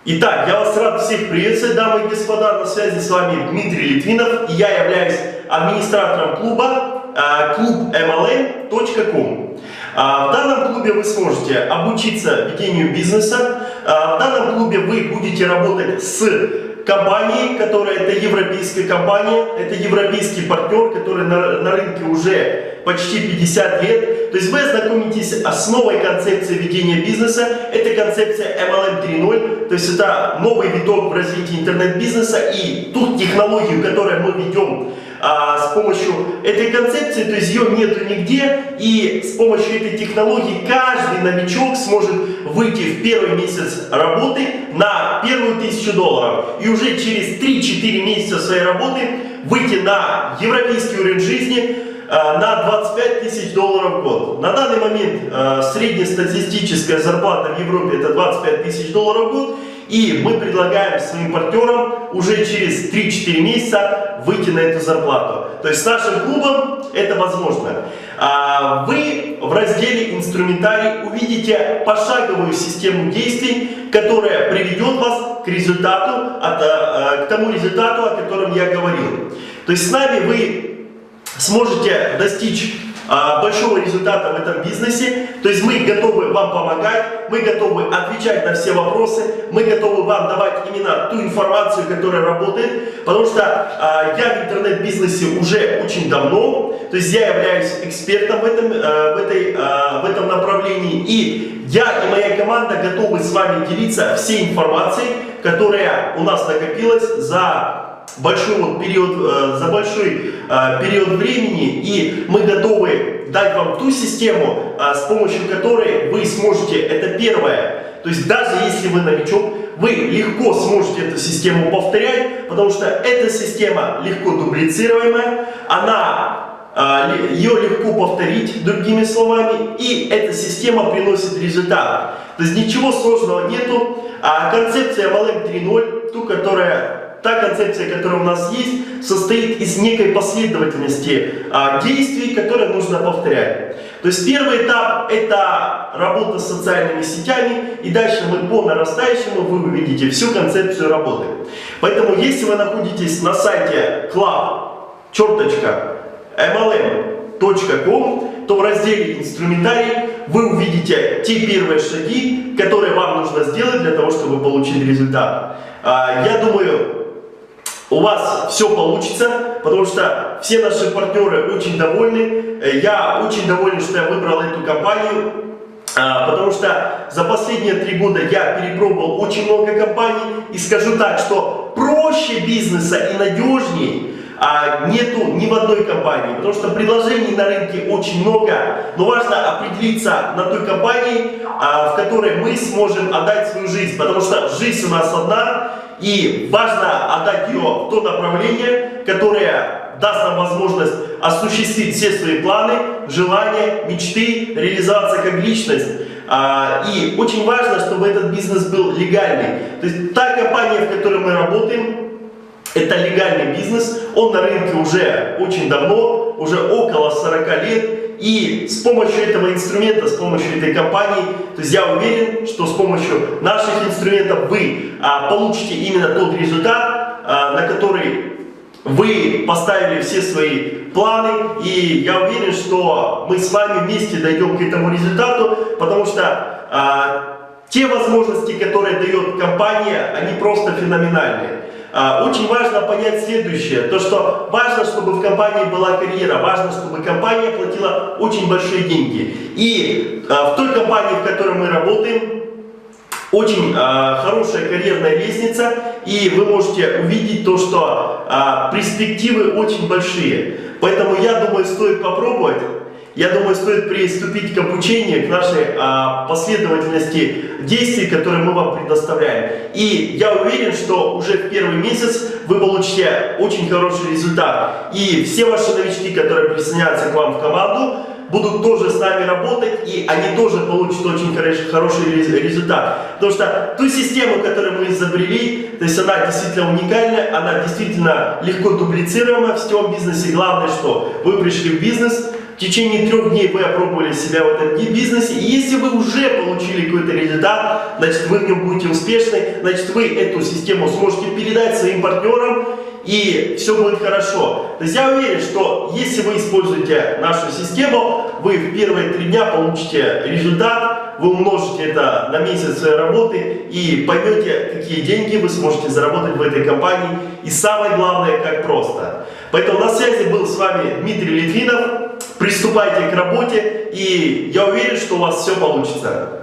Итак, я вас рад всех приветствовать, дамы и господа. На связи с вами Дмитрий Литвинов, и я являюсь администратором клуба club.mlm.com. В данном клубе вы сможете обучиться ведению бизнеса. В данном клубе вы будете работать с компанией, которая это европейская компания, это европейский партнер, который на рынке уже почти 50 лет. То есть вы ознакомитесь с новой концепцией ведения бизнеса. Это концепция MLM 3.0, то есть это новый виток в развитии интернет-бизнеса, и ту технологию, которую мы ведем с помощью этой концепции, то есть ее нету нигде, и с помощью этой технологии каждый новичок сможет выйти в первый месяц работы на первую $1000, и уже через 3-4 месяца своей работы выйти на европейский уровень жизни на $25 000 в год. На данный момент среднестатистическая зарплата в Европе это $25 000 в год, и мы предлагаем своим партнерам уже через 3-4 месяца выйти на эту зарплату. То есть с нашим клубом это возможно. Вы в разделе «Инструментарий» увидите пошаговую систему действий, которая приведет вас к результату, к тому результату, о котором я говорил. То есть с нами вы сможете достичь большого результата в этом бизнесе. То есть мы готовы вам помогать, мы готовы отвечать на все вопросы, мы готовы вам давать именно ту информацию, которая работает, потому что я в интернет-бизнесе уже очень давно, то есть я являюсь экспертом в этом направлении, и я и моя команда готовы с вами делиться всей информацией, которая у нас накопилась за большой период времени, и мы готовы дать вам ту систему, с помощью которой вы сможете, это первое, то есть даже если вы новичок, вы легко сможете эту систему повторять, потому что эта система легко дублицируемая, ее легко повторить, другими словами, и эта система приносит результат. То есть ничего сложного нету. Концепция MLM 3.0, та концепция, которая у нас есть, состоит из некой последовательности действий, которые нужно повторять. То есть первый этап это работа с социальными сетями, и дальше мы по нарастающему вы увидите всю концепцию работы. Поэтому если вы находитесь на сайте club.mlm.com, то в разделе «Инструментарий» вы увидите те первые шаги, которые вам нужно сделать для того, чтобы получить результат. Я думаю, у вас все получится, потому что все наши партнеры очень довольны. Я очень доволен, что я выбрал эту компанию, потому что за последние 3 года я перепробовал очень много компаний, и скажу так, что проще бизнеса и надежнее нету ни в одной компании, потому что предложений на рынке очень много, но важно определиться на той компании, в которой мы сможем отдать свою жизнь, потому что жизнь у нас одна, и важно отдать ее в то направление, которое даст нам возможность осуществить все свои планы, желания, мечты, реализоваться как личность. И очень важно, чтобы этот бизнес был легальный. То есть та компания, в которой мы работаем, это легальный бизнес, он на рынке уже очень давно, уже около 40 лет. И с помощью этого инструмента, с помощью этой компании, то есть я уверен, что с помощью наших инструментов вы получите именно тот результат, на который вы поставили все свои планы. И я уверен, что мы с вами вместе дойдем к этому результату, потому что те возможности, которые дает компания, они просто феноменальные. Очень важно понять следующее, то что важно, чтобы в компании была карьера, важно, чтобы компания платила очень большие деньги. И в той компании, в которой мы работаем, очень хорошая карьерная лестница, и вы можете увидеть то, что перспективы очень большие. Поэтому я думаю, стоит попробовать. Я думаю, стоит приступить к обучению, к нашей последовательности действий, которые мы вам предоставляем. И я уверен, что уже в первый месяц вы получите очень хороший результат. И все ваши новички, которые присоединяются к вам в команду, будут тоже с нами работать, и они тоже получат очень хороший результат. Потому что ту систему, которую мы изобрели, то есть она действительно уникальная, она действительно легко дублицируема в сетевом бизнесе. Главное, что вы пришли в бизнес, течение 3 дней вы опробовали себя в этом бизнесе, и если вы уже получили какой-то результат, значит вы в нем будете успешны, значит вы эту систему сможете передать своим партнерам, и все будет хорошо. То есть я уверен, что если вы используете нашу систему, вы в первые 3 дня получите результат, вы умножите это на месяц своей работы и поймете, какие деньги вы сможете заработать в этой компании. И самое главное, как просто. Поэтому на связи был с вами Дмитрий Литвинов. Приступайте к работе, и я уверен, что у вас все получится.